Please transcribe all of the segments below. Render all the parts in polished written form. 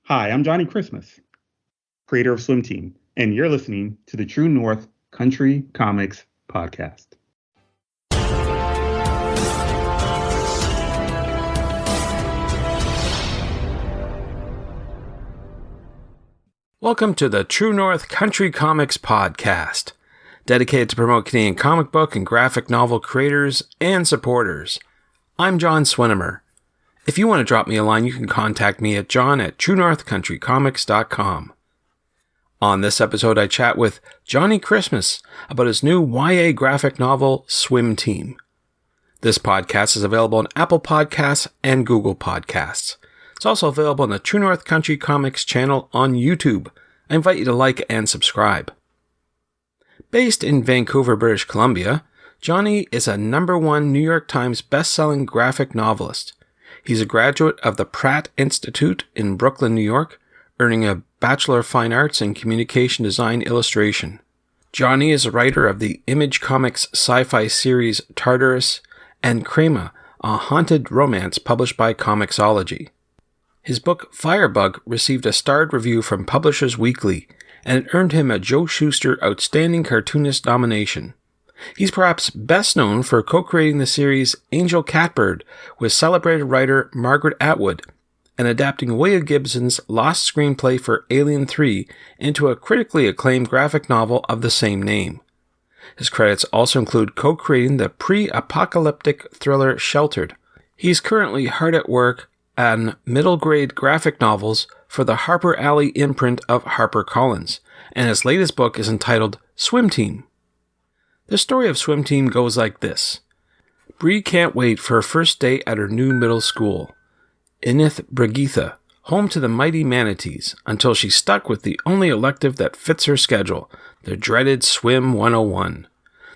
Hi, I'm Johnnie Christmas, creator of Swim Team, and you're listening to the True North Country Comics Podcast. Welcome to the True North Country Comics Podcast, dedicated to promote Canadian comic book and graphic novel creators and supporters. I'm John Swinimer. If you want to drop me a line, you can contact me at john@truenorthcountrycomics.com. On this episode, I chat with Johnnie Christmas about his new YA graphic novel, Swim Team. This podcast is available on Apple Podcasts and Google Podcasts. It's also available on the True North Country Comics channel on YouTube. I invite you to like and subscribe. Based in Vancouver, British Columbia, Johnnie is a #1 New York Times best-selling graphic novelist. He's a graduate of the Pratt Institute in Brooklyn, New York, earning a Bachelor of Fine Arts in Communication Design Illustration. Johnnie is a writer of the Image Comics sci-fi series Tartarus and Crema, a haunted romance published by Comixology. His book Firebug received a starred review from Publishers Weekly, and it earned him a Joe Shuster Outstanding Cartoonist nomination. He's perhaps best known for co-creating the series Angel Catbird with celebrated writer Margaret Atwood and adapting William Gibson's lost screenplay for Alien 3 into a critically acclaimed graphic novel of the same name. His credits also include co-creating the pre-apocalyptic thriller Sheltered. He's currently hard at work on middle-grade graphic novels for the Harper Alley imprint of Harper Collins, and his latest book is entitled Swim Team. The story of Swim Team goes like this. Bree can't wait for her first day at her new middle school, Inith Brigitte, home to the mighty manatees, until she's stuck with the only elective that fits her schedule, the dreaded Swim 101.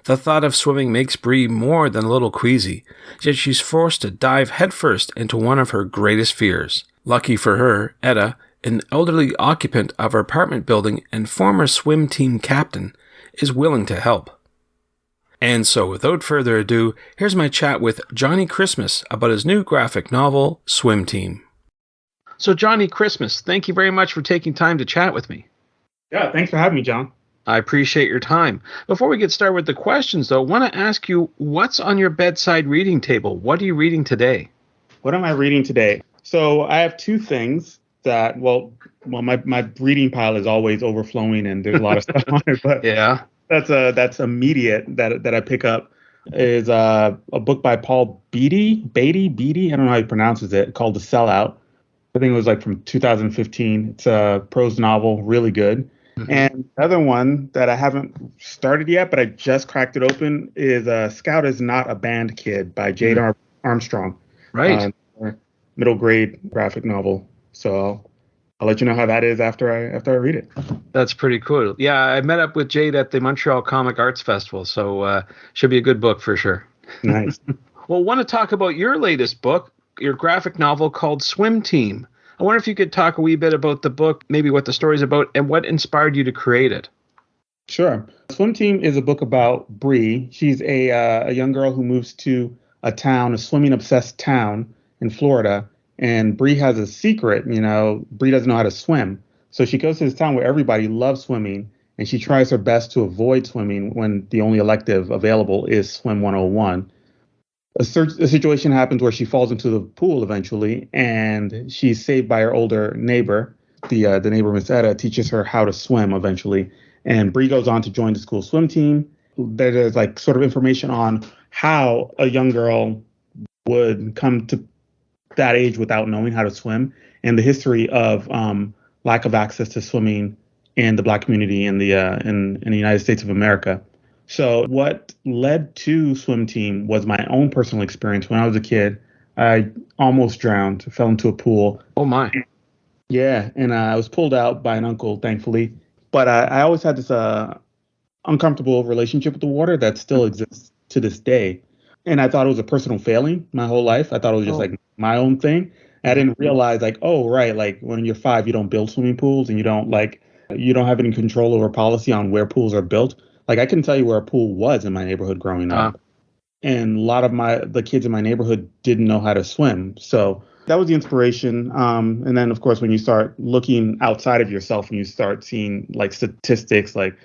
The thought of swimming makes Bree more than a little queasy, yet she's forced to dive headfirst into one of her greatest fears. Lucky for her, Etta, an elderly occupant of her apartment building and former swim team captain, is willing to help. And so, without further ado, here's my chat with Johnnie Christmas about his new graphic novel, Swim Team. So, Johnnie Christmas, thank you very much for taking time to chat with me. Yeah, thanks for having me, John. I appreciate your time. Before we get started with the questions, though, I want to ask you, what's on your bedside reading table? What are you reading today? What am I reading today? So I have two things that, my reading pile is always overflowing and there's a lot of stuff on it, but yeah. That's immediate that I pick up is a book by Paul Beatty. I don't know how he pronounces it, called The Sellout. I think it was like from 2015. It's a prose novel, really good. Mm-hmm. And the other one that I haven't started yet, but I just cracked it open, is Scout is Not a Band Kid by Jade Armstrong. Right. Middle grade graphic novel. So I'll let you know how that is after I read it. That's pretty cool. Yeah, I met up with Jade at the Montreal Comic Arts Festival, so should be a good book for sure. Nice. Well, I want to talk about your latest book, your graphic novel called Swim Team. I wonder if you could talk a wee bit about the book, maybe what the story's about, and what inspired you to create it. Sure. Swim Team is a book about Bree. She's a young girl who moves to a swimming-obsessed town in Florida. And Bree has a secret, Bree doesn't know how to swim. So she goes to this town where everybody loves swimming, and she tries her best to avoid swimming when the only elective available is Swim 101. A situation happens where she falls into the pool eventually, and she's saved by her older neighbor. The neighbor, Miss Etta, teaches her how to swim eventually. And Bree goes on to join the school swim team. There's like sort of information on how a young girl would come to that age without knowing how to swim, and the history of lack of access to swimming in the Black community in the United States of America. So what led to Swim Team was my own personal experience. When I was a kid, I almost drowned, fell into a pool. Oh my. Yeah, and I was pulled out by an uncle, thankfully. But I always had this uncomfortable relationship with the water that still exists to this day. And I thought it was a personal failing my whole life. I thought it was just like my own thing. I didn't realize like when you're 5, you don't build swimming pools and you don't have any control over policy on where pools are built. Like I couldn't tell you where a pool was in my neighborhood growing up. And a lot of the kids in my neighborhood didn't know how to swim. So that was the inspiration. And then, of course, when you start looking outside of yourself and you start seeing like statistics, like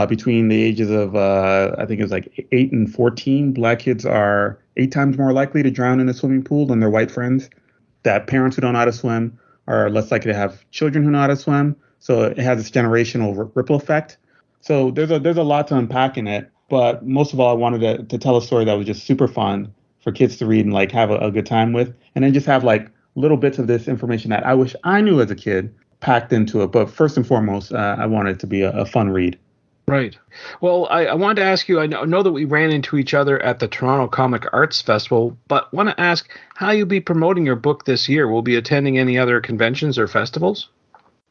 between the ages of, I think it was like 8 and 14, Black kids are 8 times more likely to drown in a swimming pool than their white friends. That parents who don't know how to swim are less likely to have children who know how to swim. So it has this generational ripple effect. So there's a lot to unpack in it. But most of all, I wanted to tell a story that was just super fun for kids to read and like have a good time with, and then just have like little bits of this information that I wish I knew as a kid packed into it. But first and foremost, I wanted it to be a fun read. Right. Well, I wanted to ask you, I know that we ran into each other at the Toronto Comic Arts Festival, but want to ask how you'll be promoting your book this year. Will be attending any other conventions or festivals?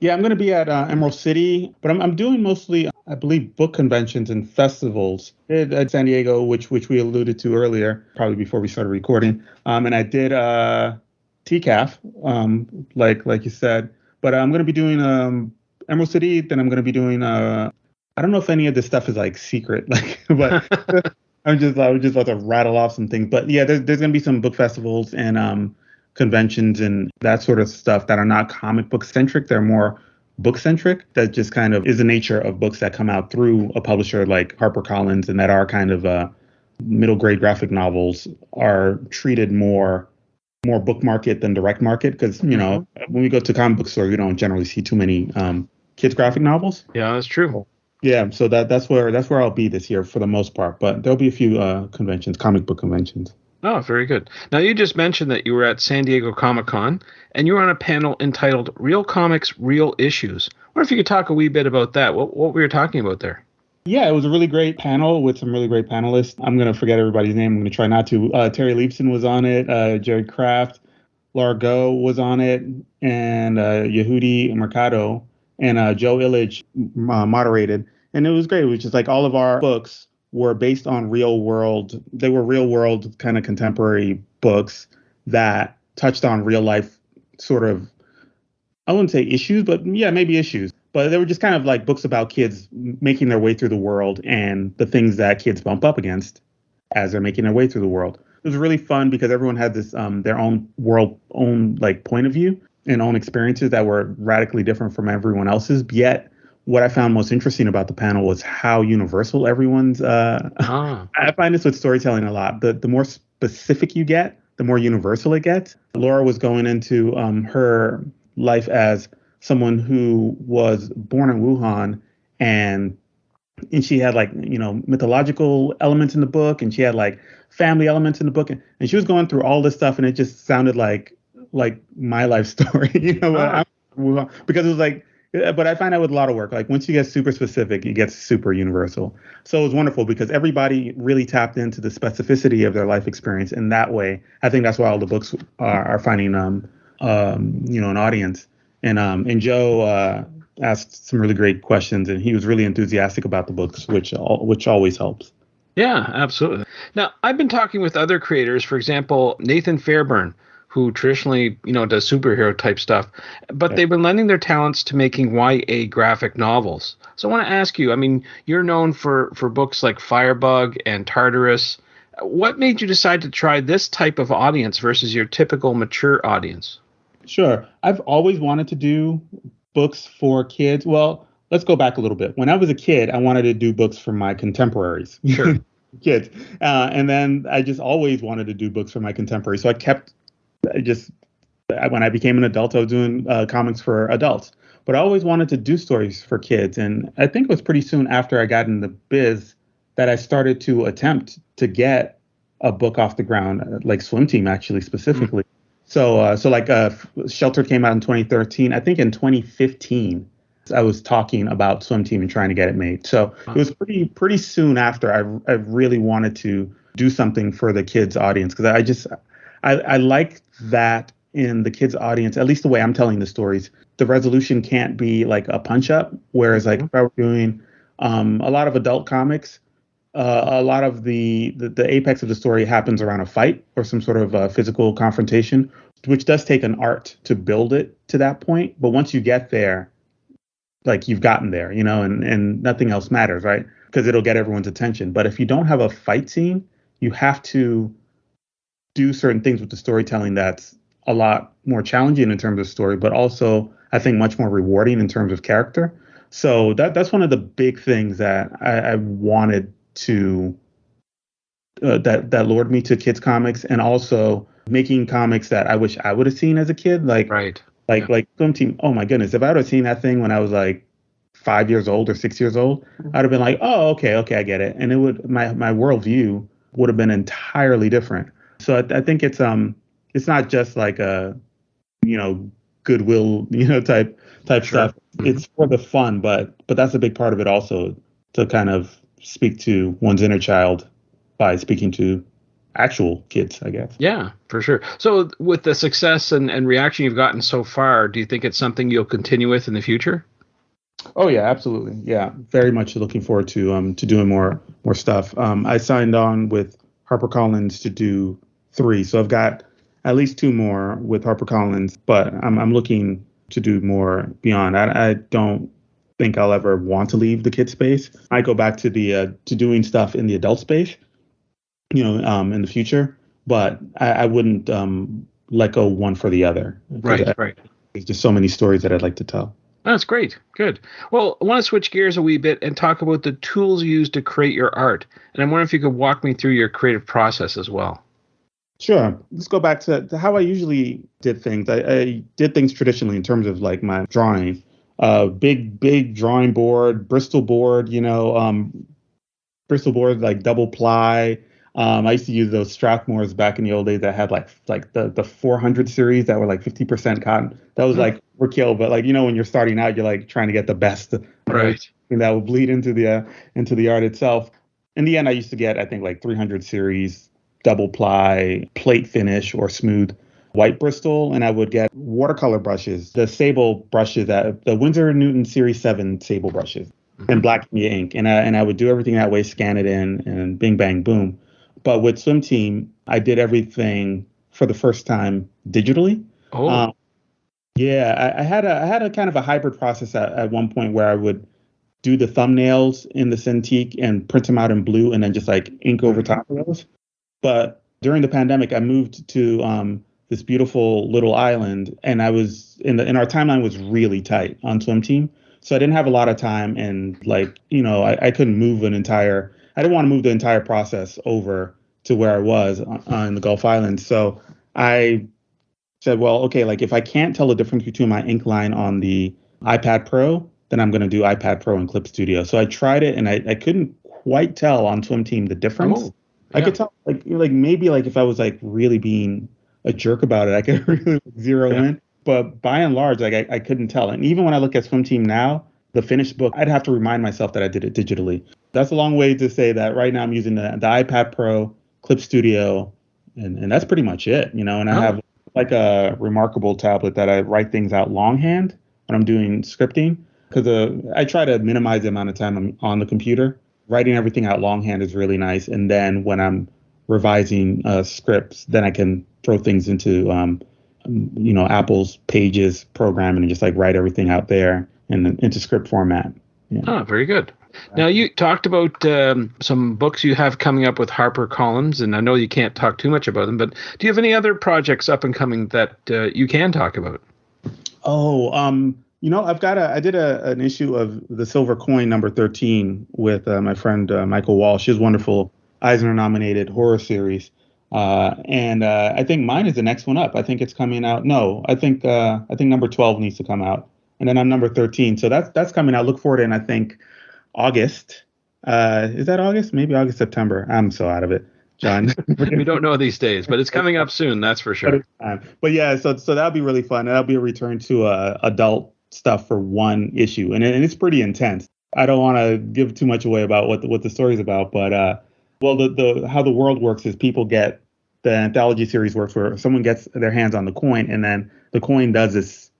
Yeah, I'm going to be at Emerald City, but I'm doing mostly, I believe, book conventions and festivals at San Diego, which we alluded to earlier, probably before we started recording. And I did TCAF, like you said, but I'm going to be doing Emerald City. Then I'm going to be doing I don't know if any of this stuff is like secret, like, but I was just about to rattle off some things. But yeah, there's going to be some book festivals and conventions and that sort of stuff that are not comic book centric. They're more book centric. That just kind of is the nature of books that come out through a publisher like Harper Collins, and that are kind of middle grade graphic novels are treated more book market than direct market, because when we go to comic book store, you don't generally see too many kids graphic novels. Yeah, that's true. Yeah, so that's where I'll be this year for the most part, but there'll be a few conventions, comic book conventions. Oh, very good. Now, you just mentioned that you were at San Diego Comic-Con, and you were on a panel entitled Real Comics, Real Issues. I wonder if you could talk a wee bit about that. What were you talking about there? Yeah, it was a really great panel with some really great panelists. I'm going to forget everybody's name. I'm going to try not to. Terry Leibson was on it. Jared Kraft, Laura Go was on it, and Yehudi Mercado, and Joe Illich moderated. And it was great. It was just like all of our books were based on real world. They were real world kind of contemporary books that touched on real life sort of, I wouldn't say issues, but yeah, maybe issues. But they were just kind of like books about kids making their way through the world and the things that kids bump up against as they're making their way through the world. It was really fun because everyone had this their own world, own like point of view and own experiences that were radically different from everyone else's. Yet what I found most interesting about the panel was how universal everyone's. I find this with storytelling a lot. The more specific you get, the more universal it gets. Laura was going into her life as someone who was born in Wuhan, and she had like mythological elements in the book, and she had like family elements in the book, and she was going through all this stuff, and it just sounded like my life story, because it was like. But I find that with a lot of work, like once you get super specific, it gets super universal. So it was wonderful because everybody really tapped into the specificity of their life experience in that way. I think that's why all the books are finding an audience. And Joe asked some really great questions, and he was really enthusiastic about the books, which always helps. Yeah, absolutely. Now, I've been talking with other creators, for example, Nathan Fairburn, who traditionally, does superhero type stuff, but they've been lending their talents to making YA graphic novels. So I want to ask you, I mean, you're known for books like Firebug and Tartarus. What made you decide to try this type of audience versus your typical mature audience? Sure. I've always wanted to do books for kids. Well, let's go back a little bit. When I was a kid, I wanted to do books for my contemporaries. Sure. Kids. And then I just always wanted to do books for my contemporaries. So when I became an adult, I was doing comics for adults. But I always wanted to do stories for kids. And I think it was pretty soon after I got in the biz that I started to attempt to get a book off the ground, like Swim Team, actually, specifically. So Sheltered came out in 2013. I think in 2015, I was talking about Swim Team and trying to get it made. So it was pretty soon after I really wanted to do something for the kids' audience, because I like that in the kids' audience, at least the way I'm telling the stories, the resolution can't be like a punch up. Whereas like if I were doing a lot of adult comics, a lot of the apex of the story happens around a fight or some sort of physical confrontation, which does take an art to build it to that point. But once you get there, like you've gotten there, and nothing else matters, right? Because it'll get everyone's attention. But if you don't have a fight scene, you have to do certain things with the storytelling that's a lot more challenging in terms of story, but also I think much more rewarding in terms of character. So that's one of the big things that I wanted to that lured me to kids comics, and also making comics that I wish I would have seen as a kid, Right. Yeah. like Swim Team. Oh my goodness, if I would have seen that thing when I was like 5 years old or 6 years old, I'd have been like, oh, okay, I get it, and it would my worldview would have been entirely different. So I think it's not just like a you know goodwill type Sure. stuff. It's for the fun, but that's a big part of it also, to kind of speak to one's inner child by speaking to actual kids, I guess. Yeah, for sure. So with the success and reaction you've gotten so far, do you think it's something you'll continue with in the future? Oh yeah, absolutely. Yeah, very much looking forward to doing more stuff. I signed on with Harper Collins to do 3, so I've got at least 2 more with Harper Collins, but I'm looking to do more beyond. I don't think I'll ever want to leave the kid space. I go back to the to doing stuff in the adult space, in the future, but I wouldn't let go one for the other, because Right, right. there's just so many stories that I'd like to tell. That's great. Good. Well, I want to switch gears a wee bit and talk about the tools you use to create your art. And I'm wondering if you could walk me through your creative process as well. Sure. Let's go back to how I usually did things. I did things traditionally in terms of like my drawing. Big drawing board, Bristol board, Bristol board, like double ply. I used to use those Strathmores back in the old days that had like the 400 series that were like 50% cotton. That was like overkill, but like when you're starting out, you're like trying to get the best, Right. and that will bleed into the art itself. In the end, I used to get, I think, like 300 series, double ply, plate finish or smooth white Bristol, and I would get watercolor brushes, the sable brushes, that the Winsor & Newton Series 7 sable brushes, and black ink, and I would do everything that way, scan it in, and bing bang boom. But with Swim Team, I did everything for the first time digitally. Oh, Yeah, I had a kind of a hybrid process at one point where I would do the thumbnails in the Cintiq and print them out in blue and then just like ink over top of those. But during the pandemic, I moved to this beautiful little island, and I was in our timeline was really tight on Swim Team, so I didn't have a lot of time, and like I couldn't move I didn't want to move the entire process over to where I was on the Gulf Islands. So I said, well, okay, like if I can't tell the difference between my ink line on the iPad Pro, then I'm going to do iPad Pro and Clip Studio. So I tried it, and I couldn't quite tell on Swim Team the difference. oh, I yeah. could tell, like maybe like if I was like really being a jerk about it, I could really zero Yeah. in. But by and large, like I couldn't tell. And even when I look at Swim Team now, the finished book, I'd have to remind myself that I did it digitally. That's a long way to say that right now I'm using the iPad Pro, Clip Studio, and that's pretty much it. And I Oh, have like a remarkable tablet that I write things out longhand when I'm doing scripting, because I try to minimize the amount of time I'm on the computer. Writing everything out longhand is really nice, and then when I'm revising scripts, then I can throw things into Apple's Pages program and just like write everything out there and into script format. Yeah. very good. Now, you talked about some books you have coming up with Harper Collins, and I know you can't talk too much about them, but do you have any other projects up and coming that you can talk about? Oh, I did an issue of The Silver Coin number 13 with my friend Michael Walsh, his wonderful Eisner nominated horror series. And I think mine is the next one up. I think it's coming out. No, I think number 12 needs to come out. And then I'm number 13. So that's coming out. Look forward to it in, I think, August. Is that August? Maybe August, September. I'm so out of it, John. We don't know these days, but it's coming up soon, that's for But sure. it's time. But yeah, so that'll be really fun. That'll be a return to adult stuff for one issue, and it's pretty intense. I don't want to give too much away about what the story's about, but well, the how the world works is people get the anthology series works where someone gets their hands on the coin, and then the coin does this.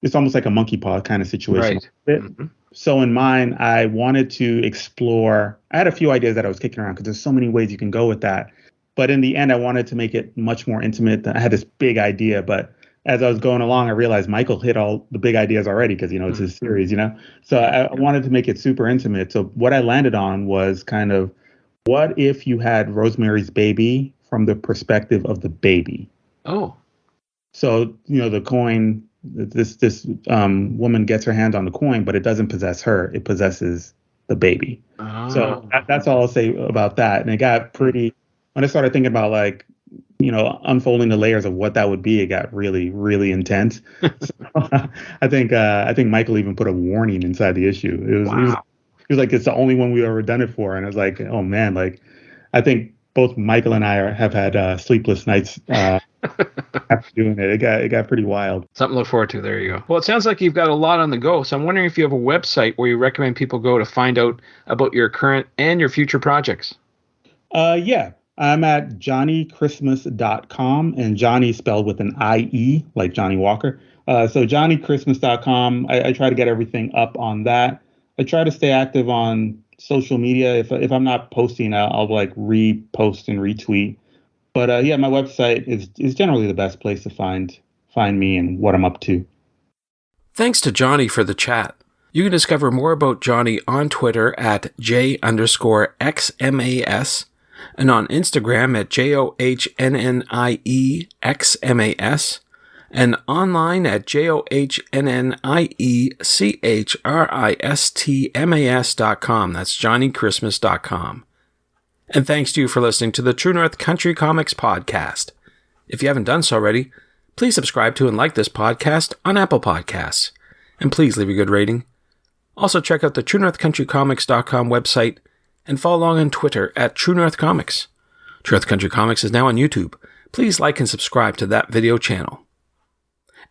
It's almost like a monkey paw kind of situation. Right. Mhm. So in mine, I wanted to explore. I had a few ideas that I was kicking around because there's so many ways you can go with that. But in the end, I wanted to make it much more intimate. I had this big idea, but as I was going along, I realized Michael hit all the big ideas already because it's his series. So I wanted to make it super intimate. So what I landed on was kind of, what if you had Rosemary's Baby from the perspective of the baby? Oh, So, the coin, this woman gets her hand on the coin, but it doesn't possess her. It possesses the baby. So that's all I'll say about that. And it got pretty, when I started thinking about like, unfolding the layers of what that would be, it got really, really intense. So, I think Michael even put a warning inside the issue. He was like, it's the only one we've ever done it for. And I was like, oh man, like, I think both Michael and I have had sleepless nights after doing it. It got pretty wild. Something to look forward to. There you go. Well, it sounds like you've got a lot on the go. So I'm wondering if you have a website where you recommend people go to find out about your current and your future projects. Yeah. I'm at johnnychristmas.com, and Johnny spelled with an IE, like Johnny Walker. So johnnychristmas.com. I try to get everything up on that. I try to stay active on social media. If I'm not posting, I'll like repost and retweet. But yeah, my website is generally the best place to find me and what I'm up to. Thanks to Johnny for the chat. You can discover more about Johnny on Twitter at J_XMAS and on Instagram at JOHNNIEXMAS and online at JOHNNIECHRISTMAS.com. That's JohnnyChristmas.com. And thanks to you for listening to the True North Country Comics podcast. If you haven't done so already, please subscribe to and like this podcast on Apple Podcasts. And please leave a good rating. Also check out the TrueNorthCountryComics.com website and follow along on Twitter at True North Comics. True North Country Comics is now on YouTube. Please like and subscribe to that video channel.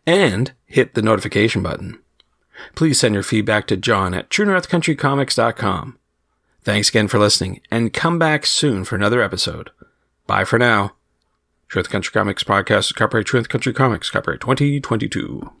And hit the notification button. Please send your feedback to John at TrueNorthCountryComics.com. Thanks again for listening, and come back soon for another episode. Bye for now. True North Country Comics Podcast is copyright True North Country Comics, copyright 2022.